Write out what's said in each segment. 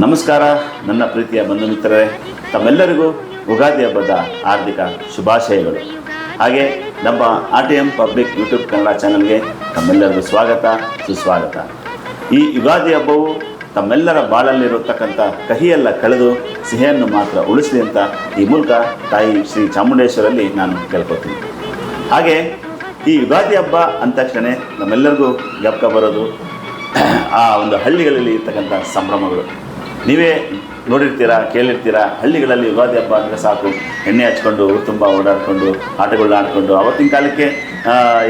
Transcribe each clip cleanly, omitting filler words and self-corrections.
ನಮಸ್ಕಾರ ನನ್ನ ಪ್ರೀತಿಯ ಬಂಧು ಮಿತ್ರರೇ, ತಮ್ಮೆಲ್ಲರಿಗೂ ಯುಗಾದಿ ಹಬ್ಬದ ಹಾರ್ದಿಕ ಶುಭಾಶಯಗಳು. ಹಾಗೆ ನಮ್ಮ RTM ಪಬ್ಲಿಕ್ ಯೂಟ್ಯೂಬ್ ಕನ್ನಡ ಚಾನಲ್ಗೆ ತಮ್ಮೆಲ್ಲರಿಗೂ ಸ್ವಾಗತ ಸುಸ್ವಾಗತ. ಈ ಯುಗಾದಿ ಹಬ್ಬವು ತಮ್ಮೆಲ್ಲರ ಬಾಳಲ್ಲಿರತಕ್ಕಂಥ ಕಹಿಯೆಲ್ಲ ಕಳೆದು ಸಿಹಿಯನ್ನು ಮಾತ್ರ ಉಳಿಸಲಿ ಅಂತ ಈ ಮೂಲಕ ತಾಯಿ ಶ್ರೀ ಚಾಮುಂಡೇಶ್ವರಲ್ಲಿ ನಾನು ಕೇಳ್ಕೊತೀನಿ. ಹಾಗೆ ಈ ಯುಗಾದಿ ಹಬ್ಬ ಅಂದ ತಕ್ಷಣ ನಮ್ಮೆಲ್ಲರಿಗೂ ಜ್ಞಾಪಕ ಬರೋದು ಆ ಒಂದು ಹಳ್ಳಿಗಳಲ್ಲಿ ಇರ್ತಕ್ಕಂಥ ಸಂಭ್ರಮಗಳು. ನೀವೇ ನೋಡಿರ್ತೀರಾ, ಕೇಳಿರ್ತೀರಾ, ಹಳ್ಳಿಗಳಲ್ಲಿ ಯುಗಾದಿ ಹಬ್ಬ ಅಂದರೆ ಸಾಕು ಎಣ್ಣೆ ಹಚ್ಕೊಂಡು ಊರು ತುಂಬ ಓಡಾಡಿಕೊಂಡು ಆಟಗಳನ್ನ ಆಡಿಕೊಂಡು, ಆವತ್ತಿನ ಕಾಲಕ್ಕೆ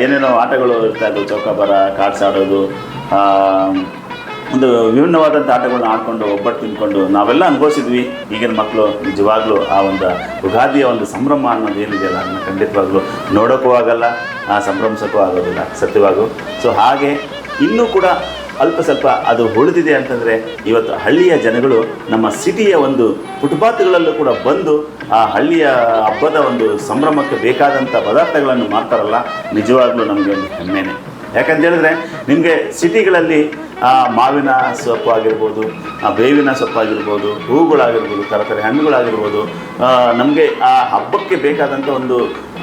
ಏನೇನೋ ಆಟಗಳು ಇರ್ತಾಯಿದ್ವು, ಚೌಕಾಬಾರ, ಕಾರ್ಡ್ಸ್ ಆಡೋದು, ಒಂದು ವಿಭಿನ್ನವಾದಂಥ ಆಟಗಳನ್ನ ಆಡ್ಕೊಂಡು ಒಬ್ಬಟ್ಟು ತಿಂದ್ಕೊಂಡು ನಾವೆಲ್ಲ ಅನುಭವಿಸಿದ್ವಿ. ಈಗಿನ ಮಕ್ಕಳು ನಿಜವಾಗ್ಲೂ ಆ ಒಂದು ಯುಗಾದಿಯ ಒಂದು ಸಂಭ್ರಮ ಅನ್ನೋದು ಏನಿದೆಯಲ್ಲ ಅದನ್ನು ಖಂಡಿತವಾಗ್ಲೂ ನೋಡೋಕ್ಕೂ ಆಗಲ್ಲ, ಸಂಭ್ರಮಿಸೋಕ್ಕೂ ಆಗೋದಿಲ್ಲ ಸತ್ಯವಾಗೂ. ಸೊ ಹಾಗೆ ಇನ್ನೂ ಕೂಡ ಅಲ್ಪ ಸ್ವಲ್ಪ ಅದು ಉಳಿದಿದೆ ಅಂತಂದರೆ ಇವತ್ತು ಹಳ್ಳಿಯ ಜನಗಳು ನಮ್ಮ ಸಿಟಿಯ ಒಂದು ಫುಟ್ಪಾತ್ಗಳಲ್ಲೂ ಕೂಡ ಬಂದು ಆ ಹಳ್ಳಿಯ ಹಬ್ಬದ ಒಂದು ಸಂಭ್ರಮಕ್ಕೆ ಬೇಕಾದಂಥ ಪದಾರ್ಥಗಳನ್ನು ಮಾಡ್ತಾರಲ್ಲ, ನಿಜವಾಗ್ಲೂ ನಮಗೆ ಒಂದು ಹೆಮ್ಮೆನೆ. ಯಾಕಂತ ಹೇಳಿದ್ರೆ ನಿಮಗೆ ಸಿಟಿಗಳಲ್ಲಿ ಮಾವಿನ ಸೊಪ್ಪು ಆಗಿರ್ಬೋದು, ಬೇವಿನ ಸೊಪ್ಪಾಗಿರ್ಬೋದು, ಹೂಗಳಾಗಿರ್ಬೋದು, ತರಕಾರಿ ಹಣ್ಣುಗಳಾಗಿರ್ಬೋದು, ನಮಗೆ ಆ ಹಬ್ಬಕ್ಕೆ ಬೇಕಾದಂಥ ಒಂದು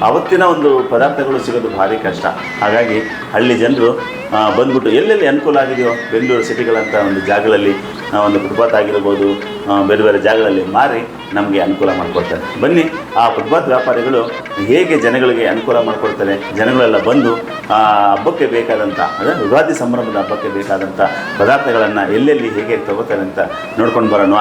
ಅವತ್ತಿನ ಒಂದು ಪದಾರ್ಥಗಳು ಸಿಗೋದು ಭಾರಿ ಕಷ್ಟ. ಹಾಗಾಗಿ ಹಳ್ಳಿ ಜನರು ಬಂದ್ಬಿಟ್ಟು ಎಲ್ಲೆಲ್ಲಿ ಅನುಕೂಲ ಆಗಿದೆಯೋ ಬೆಂಗಳೂರು ಸಿಟಿಗಳಂಥ ಒಂದು ಜಾಗಗಳಲ್ಲಿ ಒಂದು ಫುಟ್ಪಾತ್ ಆಗಿರ್ಬೋದು, ಬೇರೆ ಬೇರೆ ಜಾಗಗಳಲ್ಲಿ ಮಾರಿ ನಮಗೆ ಅನುಕೂಲ ಮಾಡಿಕೊಡ್ತಾರೆ. ಬನ್ನಿ ಆ ಫುಟ್ಪಾತ್ ವ್ಯಾಪಾರಿಗಳು ಹೇಗೆ ಜನಗಳಿಗೆ ಅನುಕೂಲ ಮಾಡಿಕೊಡ್ತಾರೆ, ಜನಗಳೆಲ್ಲ ಬಂದು ಆ ಹಬ್ಬಕ್ಕೆ ಬೇಕಾದಂಥ ಅಂದರೆ ಯುಗಾದಿ ಸಂಭ್ರಮದ ಹಬ್ಬಕ್ಕೆ ಬೇಕಾದಂಥ ಪದಾರ್ಥಗಳನ್ನು ಎಲ್ಲೆಲ್ಲಿ ಹೇಗೆ ತಗೋತಾರೆ ಅಂತ ನೋಡ್ಕೊಂಡು ಬರೋಣ.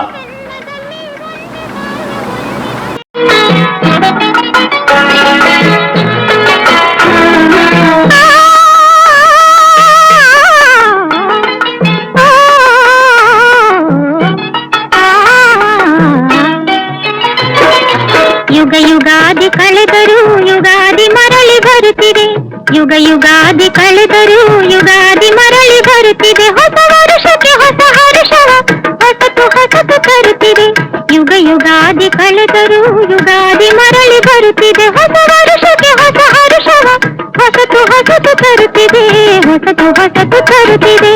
ಯುಗ ಯುಗಾದಿ ಕಳೆದರೂ ಯುಗಾದಿ ಮರಳಿ ಬರುತ್ತಿದೆ, ಯುಗ ಯುಗಾದಿ ಕಳೆದರೂ ಯುಗಾದಿ ಮರಳಿ ಬರುತ್ತಿದೆ, ಹೊಸ ವರುಷಕ್ಕೆ ಹೊಸ ಹರ್ಷವ ಹೊಸತು ಹೊಸತು ತರುತ್ತಿದೆ. ಯುಗ ಯುಗಾದಿ ಕಳೆದರೂ ಯುಗಾದಿ ಮರಳಿ ಬರುತ್ತಿದೆ, ಹೊಸ ವರುಷಕ್ಕೆ ಹೊಸ ಹರ್ಷವ ಹೊಸತು ಹೊಸತು ತರುತ್ತಿದೆ, ಹೊಸತು ಹೊಸತು ತರುತ್ತಿದೆ.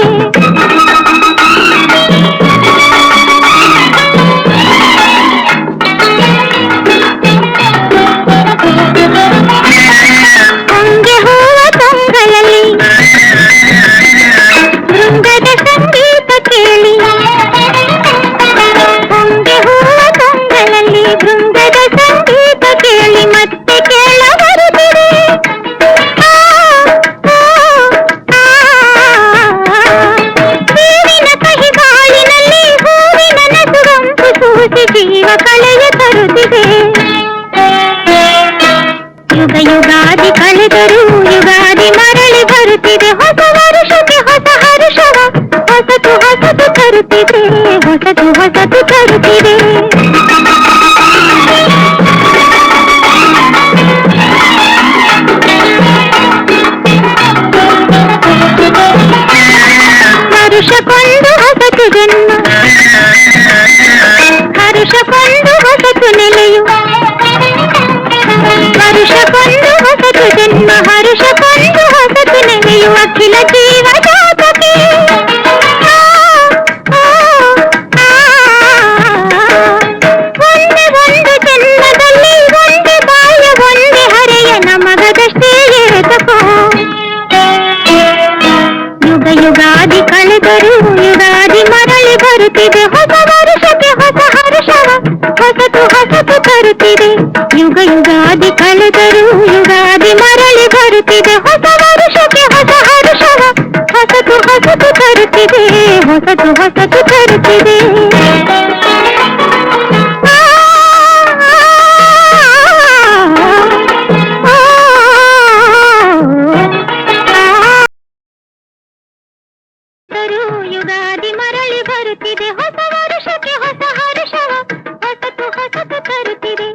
ಹೊಂಗೆ ಹೂವ ತಂಗಳಲ್ಲಿ ಬೃಂದದ ಸಂಗೀತ ಕೇಳಿ, ಹೊಂಗೆ ಹೂವ ತಂಗಳಲ್ಲಿ ಬೃಂದದ ಸಂಗೀತ ಕೇಳಿ ಮತ್ತೆ ಕೇಳ ಬರುತ್ತಿದೆ. ಬೇವಿನ ಕಹಿ ಗಾಳಿನಲ್ಲಿ ಹೂವಿನ ನಸುಗಂಪು ಸೂಸಿ ಜೀವ ಕಳೆಯ ತರುತ್ತಿದೆ. ಯುಗ ಯುಗಾದಿ ಕಳೆದರೂ ಯುಗಾದಿ ಮರಳಿ ಬರುತ್ತಿದೆ, ಹೊಸ ವರುಷಕ್ಕೆ ಹೊಸ ಹರ್ಷವ ಹೊಸತು ಹೊಸತು ತರುತ್ತಿದೆ, ಹೊಸತು ಹೊಸತು ತರುತ್ತಿದೆ. ಹರುಷಕೊಂಡು ಹೊಸತು ಜನ್ಮ, ಹರುಷಕೊಂಡು ಹೊಸತು ನೆಲೆಯು, ಹರುಷಕೊಂಡು ಹೊಸತು ಜನ್ಮ, ಹರುಷಕೊಂಡು ಹೊಸತು ನೆಲೆಯು ಅಖಿಲ ಜೀವ ಜಾತಕ್ಕೆ. ಒಂದೇ ಒಂದು ಜನ್ಮದಲ್ಲಿ ಒಂದೇ ಬಾಯ ಒಂದೇ ಹರೆಯ ನಮಗದಷ್ಟೇ ಇರತಕೋ. ಯುಗ ಯುಗಾದಿ ಕಳೆದರೂ ಯುಗಾದಿ ಮರಳಿ ಬರುತ್ತಿದೆ, ಹೊಸ ವರುಷಕ್ಕೆ ಹೊಸ ಹರ್ಷವ ಹೊಸತು ಹೊಸತು ತರುತ್ತಿದೆ. ಯುಗ ಯುಗಾದಿ ಕಳೆದರೂ ಯುಗಾದಿ ಮರಳಿ ಬರುತ್ತಿದೆ, ಹೊಸ ವರುಷಕ್ಕೆ ಹೊಸ ಹರ್ಷವ ಹೊಸತು ಹೊಸತು ತರುತ್ತಿದೆ, ಹೊಸತು ಹೊಸತು ತರುತ್ತಿದೆ. ಯುಗಾದಿ ಮರಳಿ ಬರುತ್ತಿದೆ, ಹೊಸ ವರುಷಕ್ಕೆ ಹೊಸ ಹರ್ಷವ ಹೊಸತು ಹೊಸತು ತರುತ್ತಿದೆ.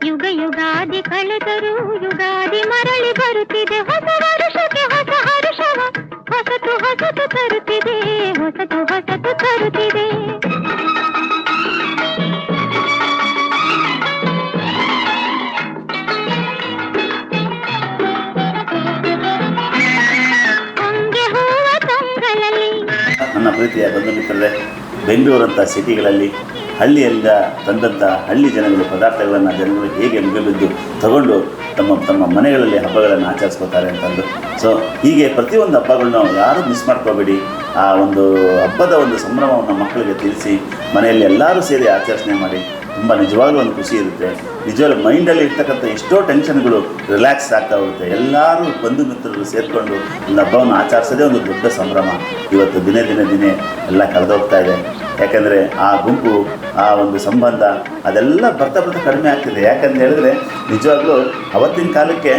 ಯುಗ ಯುಗಾದಿ ಕಳೆದರೂ ಯುಗಾದಿ ಮರಳಿ ಬರುತ್ತಿದೆ, ಹೊಸ ವರುಷಕ್ಕೆ ಹೊಸ ಹರ್ಷವ ಹೊಸತು ಹೊಸತು ತರುತ್ತಿದೆ, ಹೊಸತು ಹೊಸತು ತರುತ್ತಿದೆ. ಹೊಂಗೆ ಹೂವ ತಂಗಳಲ್ಲಿ ನನ್ನ ಪ್ರೀತಿಯ ಬಂಧು ಮಿತ್ರರೇ, ಬೆಂಗಳೂರಂಥ ಸಿಟಿಗಳಲ್ಲಿ ಹಳ್ಳಿಯಿಂದ ತಂದಂಥ ಹಳ್ಳಿ ಜನಗಳು ಪದಾರ್ಥಗಳನ್ನು ಜನಗಳು ಹೇಗೆ ಮುಗಿಬಿದ್ದು ತಗೊಂಡು ತಮ್ಮ ಮನೆಗಳಲ್ಲಿ ಹಬ್ಬಗಳನ್ನು ಆಚರಿಸ್ಕೋತಾರೆ ಅಂತಂದು. ಸೊ ಹೀಗೆ ಪ್ರತಿಯೊಂದು ಹಬ್ಬಗಳನ್ನ ಯಾರೂ ಮಿಸ್ ಮಾಡ್ಕೋಬೇಡಿ. ಆ ಒಂದು ಹಬ್ಬದ ಒಂದು ಸಂಭ್ರಮವನ್ನು ಮಕ್ಕಳಿಗೆ ತಿಳಿಸಿ ಮನೆಯಲ್ಲಿ ಎಲ್ಲರೂ ಸೇರಿ ಆಚರಣೆ ಮಾಡಿ. ತುಂಬ ನಿಜವಾಗ್ಲೂ ಒಂದು ಖುಷಿ ಇರುತ್ತೆ. ನಿಜವಾಗ್ಲೂ ಮೈಂಡಲ್ಲಿ ಇರ್ತಕ್ಕಂಥ ಎಷ್ಟೋ ಟೆನ್ಷನ್ಗಳು ರಿಲ್ಯಾಕ್ಸ್ ಆಗ್ತಾ ಹೋಗುತ್ತೆ. ಎಲ್ಲರೂ ಬಂಧು ಮಿತ್ರರು ಸೇರಿಕೊಂಡು ಒಂದು ಹಬ್ಬವನ್ನು ಆಚರಿಸೋದೇ ಒಂದು ದೊಡ್ಡ ಸಂಭ್ರಮ. ಇವತ್ತು ದಿನೇ ಎಲ್ಲ ಕಳೆದೋಗ್ತಾ ಇದೆ. ಯಾಕೆಂದರೆ ಆ ಗುಂಪು, ಆ ಒಂದು ಸಂಬಂಧ ಅದೆಲ್ಲ ಬರ್ತಾ ಕಡಿಮೆ ಆಗ್ತಿದೆ. ಯಾಕಂತ ಹೇಳಿದ್ರೆ ನಿಜವಾಗ್ಲೂ ಅವತ್ತಿನ ಕಾಲಕ್ಕೆ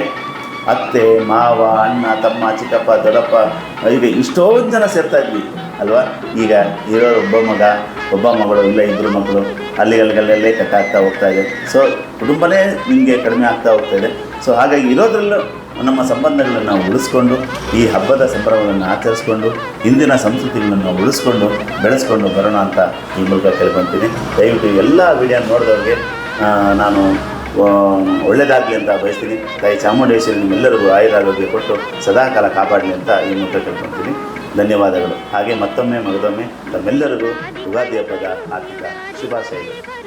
ಅತ್ತೆ, ಮಾವ, ಅಣ್ಣ, ತಮ್ಮ, ಚಿಕ್ಕಪ್ಪ, ದೊಡ್ಡಪ್ಪ ಹೀಗೆ ಇಷ್ಟೊಂದು ಜನ ಸೇರ್ತಾ ಇದ್ವಿ ಅಲ್ವಾ. ಈಗ ಇರೋ ಒಬ್ಬ ಮಗಳು ಇಲ್ಲ, ಇಬ್ಬರು ಮಕ್ಕಳು ಅಲ್ಲಿಗಲ್ಲಿಗಲ್ಲೇ ಕಟ್ಟಾಗ್ತಾ ಹೋಗ್ತಾ ಇದೆ. ಸೊ ಕುಟುಂಬನೇ ನಿಮಗೆ ಕಡಿಮೆ ಆಗ್ತಾ ಹೋಗ್ತಾ ಇದೆ. ಸೊ ಹಾಗಾಗಿ ಇರೋದ್ರಲ್ಲೂ ನಮ್ಮ ಸಂಬಂಧಗಳನ್ನು ನಾವು ಉಳಿಸ್ಕೊಂಡು ಈ ಹಬ್ಬದ ಸಂಭ್ರಮಗಳನ್ನು ಆಚರಿಸ್ಕೊಂಡು ಹಿಂದಿನ ಸಂಸ್ಕೃತಿಗಳನ್ನು ಉಳಿಸ್ಕೊಂಡು ಬೆಳೆಸ್ಕೊಂಡು ಬರೋಣ ಅಂತ ಈ ಮೂಲಕ ಕೇಳ್ಕೊತೀನಿ. ದಯವಿಟ್ಟು ಎಲ್ಲ ವಿಡಿಯೋ ನೋಡಿದವ್ರಿಗೆ ನಾನು ಒಳ್ಳೆಯದಾಗಲಿ ಅಂತ ಬಯಸ್ತೀನಿ. ತಾಯಿ ಚಾಮುಂಡೇಶ್ವರಿ ನಿಮ್ಮೆಲ್ಲರಿಗೂ ಆಯುರಾರೋಗ್ಯ ಕೊಟ್ಟು ಸದಾಕಾಲ ಕಾಪಾಡಲಿ ಅಂತ ಈ ಮೂಲಕ ಕೇಳ್ಕೊತೀನಿ. ಧನ್ಯವಾದಗಳು. ಹಾಗೆ ಮತ್ತೊಮ್ಮೆ ತಮ್ಮೆಲ್ಲರಿಗೂ ಯುಗಾದಿ ಹಬ್ಬದ ಆರ್ಥಿಕ ಶುಭಾಶಯಗಳು.